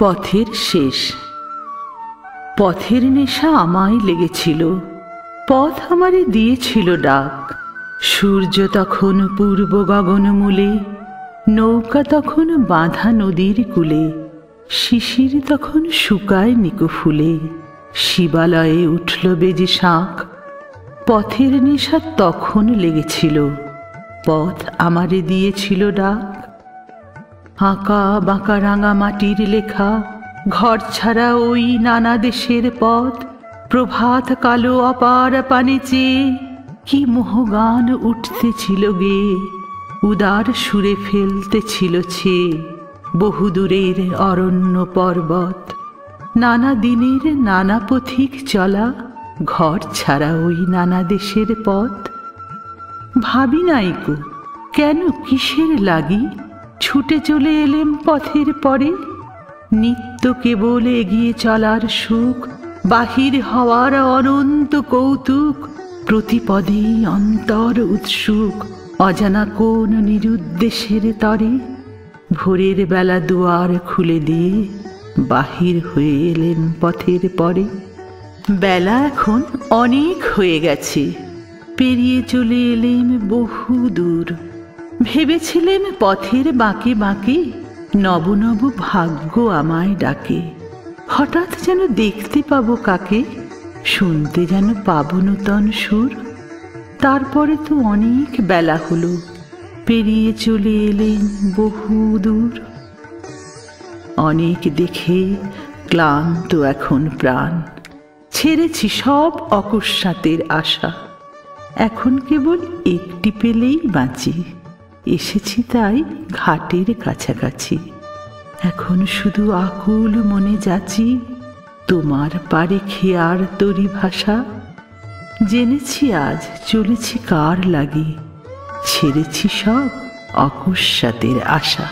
পথের শেষ। পথের নেশা আমায় লেগেছিল, পথ আমারে দিয়েছিল ডাক। সূর্য তখন পূর্ব গগনমূলে, নৌকা তখন বাঁধা নদীর কূলে। শিশির তখন শুকায় নিকো ফুলে, শিবালয়ে উঠল বেজে শাঁখ। পথের নেশা তখন লেগেছিল, পথ আমারে দিয়েছিল ডাক। আঁকা বাঁকা রাঙা মাটির লেখা, ঘর ছাড়া ওই নানা দেশের পথ। প্রভাত কালো অপার পানে চেয়ে কি মোহগান উঠতেছিল গে, উদার সুরে ফেলতেছিল ছে বহুদূরের অরণ্য পর্বত। নানা দিনের নানা পথিক চলা, ঘর ছাড়া ওই নানা দেশের পথ। ভাবি নাইকো কেন কিসের লাগি ছুটে চলে এলেম পথের পরে। নিত্য কেবল এগিয়ে চলার সুখ, বাহির হওয়ার অনন্ত কৌতুক। প্রতিপদে অন্তর উৎসুক, অজানা কোন নিরুদ্দেশের তরে। ভোরের বেলা দুয়ার খুলে দিয়ে বাহির হয়ে এলেন পথের পরে। বেলা এখন অনেক হয়ে গেছে, পেরিয়ে চলে এলেম বহু দূর। ভেবেছিলেম পথের বাঁকে বাঁকে নব নব ভাগ্য আমায় ডাকে। হঠাৎ যেন দেখতে পাবো কাকে, শুনতে যেন পাবো নূতন সুর। তারপরে তো অনেক বেলা হলো, পেরিয়ে চলে এলেন বহু দূর। অনেক দেখে ক্লান্ত এখন প্রাণ, ছেড়েছি সব অকস্মাতের আশা। এখন কেবল একটি পেলেই বাঁচি, এসেছি তাই ঘাটের কাছাকাছি। এখন শুধু আকুল মনে যাচি, তোমার পারে খেয়ার তরি ভাষা। জেনেছি আজ চলেছি কার লাগি, ছেড়েছি সব অকস্মাতের আশা।